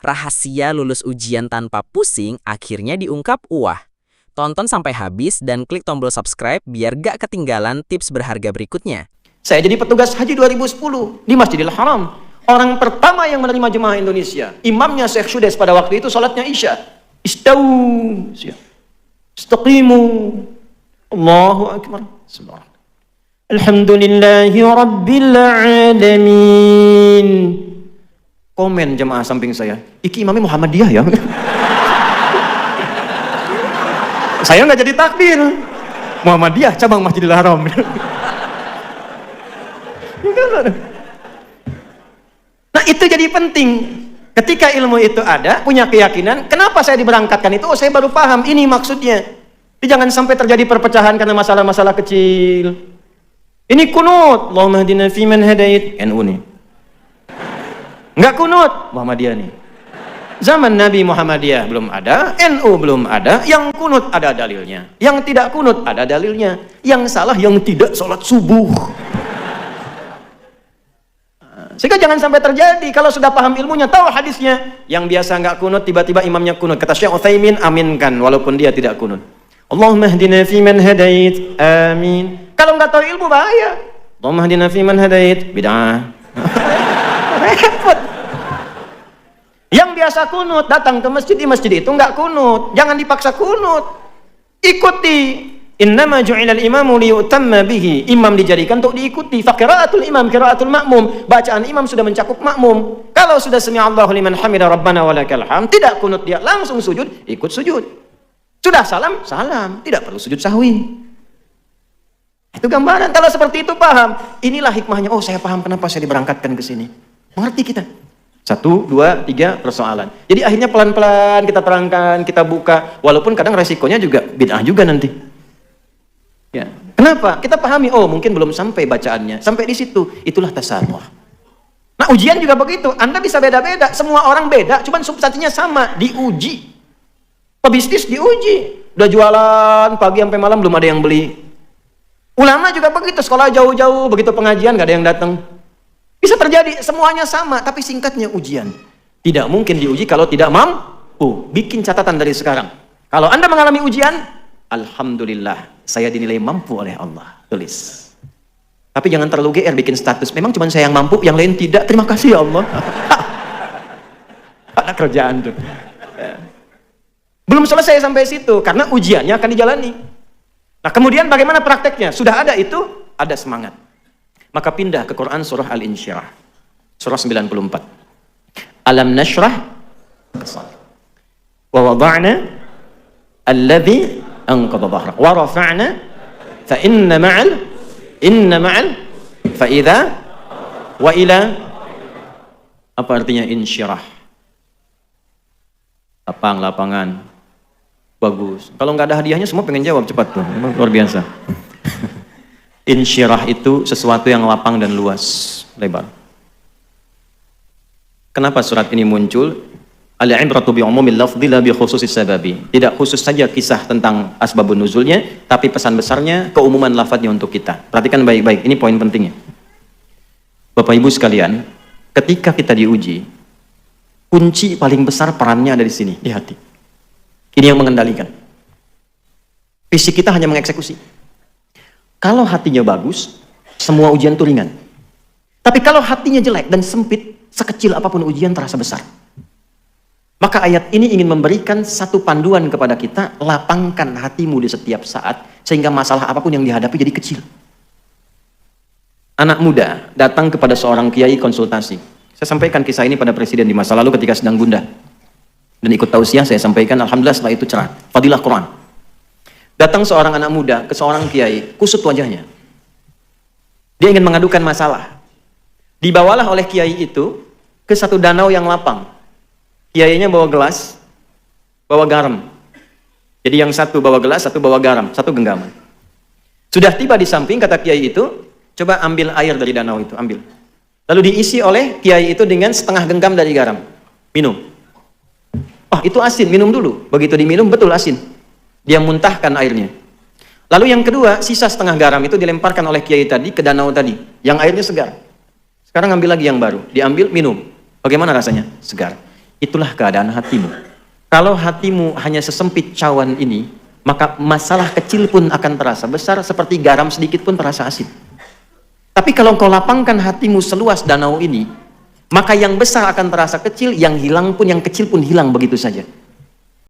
Rahasia lulus ujian tanpa pusing akhirnya diungkap Uwah. Tonton sampai habis dan klik tombol subscribe biar gak ketinggalan tips berharga berikutnya. Saya jadi petugas haji 2010 di Masjidil Haram. Orang pertama yang menerima jemaah Indonesia. Imamnya Syekh Sudes pada waktu itu salatnya Isya. Istawu. Istaqimu. Allahu Akbar. Alhamdulillahi Rabbil Alamin. Komen jemaah samping saya. Iki imamnya Muhammadiyah ya. Saya nggak jadi takbir. Muhammadiyah cabang Masjidil Haram. Nah itu jadi penting. Ketika ilmu itu ada, punya keyakinan, kenapa saya diberangkatkan itu? Oh saya baru paham, ini maksudnya. Jadi jangan sampai terjadi perpecahan karena masalah-masalah kecil. Ini kunut. Allahumma hdina fiman hadait. NU nih. Enggak kunut. Muhammadiyah nih. Zaman Nabi Muhammadiyah belum ada, NU belum ada, yang kunut ada dalilnya. Yang tidak kunut ada dalilnya. Yang salah yang tidak sholat subuh. Sehingga jangan sampai terjadi kalau sudah paham ilmunya, tahu hadisnya. Yang biasa nggak kunut, tiba-tiba imamnya kunut. Kata Syekh Utsaimin, aminkan walaupun dia tidak kunut. Allahumma hdina fiman hadait. Amin. Kalau nggak tahu ilmu bahaya. Allahumma hdina fiman hadait. Bid'ah. Repot. Yang biasa kunut datang ke masjid, di masjid itu nggak kunut. Jangan dipaksa kunut. Ikuti. Innama ju'ilal imamu liyutamma bihi. Imam dijadikan untuk diikuti. Fa qiraatul imam qiraatul ma'mum. Bacaan imam sudah mencakup makmum. Kalau sudah sami'allahu liman hamida rabbana walakal hamd, tidak kunut dia langsung sujud, ikut sujud. Sudah salam, salam, tidak perlu sujud sahwi. Itu gambaran. Kalau seperti itu paham. Inilah hikmahnya. Oh, saya paham kenapa saya diberangkatkan ke sini. Mengerti kita. 1, 2, 3 persoalan. Jadi akhirnya pelan-pelan kita terangkan, kita buka. Walaupun kadang resikonya juga bid'ah juga nanti. Ya. Kenapa? Kita pahami, oh mungkin belum sampai bacaannya. Sampai di situ, itulah tasamuh. Nah ujian juga begitu. Anda bisa beda-beda. Semua orang beda, cuman substansinya sama. Diuji. Pebisnis diuji. Udah jualan, pagi sampai malam belum ada yang beli. Ulama juga begitu. Sekolah jauh-jauh, begitu pengajian gak ada yang datang. Bisa terjadi, semuanya sama. Tapi singkatnya ujian. Tidak mungkin diuji kalau tidak mampu. Bikin catatan dari sekarang. Kalau Anda mengalami ujian, alhamdulillah. Saya dinilai mampu oleh Allah. Tulis. Tapi jangan terlalu GR bikin status. Memang cuma saya yang mampu, yang lain tidak. Terima kasih ya Allah. Ada kerjaan tuh. Belum selesai sampai situ. Karena ujiannya akan dijalani. Nah kemudian bagaimana prakteknya? Sudah ada itu, ada semangat. Maka pindah ke Quran surah Al-Insyirah. Surah 94. Alam nashrah. Wa wada'na alladhi anqadha dhahrak wa rafa'na fa inna ma'al fa idza wa ila. Apa artinya insyirah? Lapangan. Bagus. Kalau nggak ada hadiahnya semua pengen jawab cepat tuh. Memang luar biasa. Insyirah itu sesuatu yang lapang dan luas, lebar. Kenapa surat ini muncul? Al-ibratu bi umumil lafdhi la bi khususis sababi. Tidak khusus saja kisah tentang asbabun nuzulnya, tapi pesan besarnya keumuman lafadznya untuk kita. Perhatikan baik-baik, ini poin pentingnya. Bapak Ibu sekalian, ketika kita diuji, kunci paling besar perannya ada di sini, di hati. Ini yang mengendalikan. Fisik kita hanya mengeksekusi. Kalau hatinya bagus, semua ujian itu ringan. Tapi kalau hatinya jelek dan sempit, sekecil apapun ujian terasa besar. Maka ayat ini ingin memberikan satu panduan kepada kita, lapangkan hatimu di setiap saat, sehingga masalah apapun yang dihadapi jadi kecil. Anak muda datang kepada seorang kiai konsultasi. Saya sampaikan kisah ini pada presiden di masa lalu ketika sedang gundah. Dan ikut tausiah saya sampaikan, alhamdulillah setelah itu cerah. Fadilah Quran. Datang seorang anak muda ke seorang kiai, kusut wajahnya. Dia ingin mengadukan masalah. Dibawalah oleh kiai itu ke satu danau yang lapang. Kiainya bawa gelas, bawa garam. Jadi yang satu bawa gelas, satu bawa garam, satu genggaman. Sudah tiba di samping, kata kiai itu, coba ambil air dari danau itu, ambil. Lalu diisi oleh kiai itu dengan setengah genggam dari garam. Minum. Oh, itu asin, minum dulu. Begitu diminum, betul asin. Dia muntahkan airnya. Lalu yang kedua, sisa setengah garam itu dilemparkan oleh kiai tadi ke danau tadi, yang airnya segar. Sekarang ambil lagi yang baru, diambil, minum. Bagaimana rasanya? Segar. Itulah keadaan hatimu. Kalau hatimu hanya sesempit cawan ini, maka masalah kecil pun akan terasa besar, seperti garam sedikit pun terasa asin. Tapi kalau kau lapangkan hatimu seluas danau ini, maka yang besar akan terasa kecil, yang hilang pun, yang kecil pun hilang begitu saja.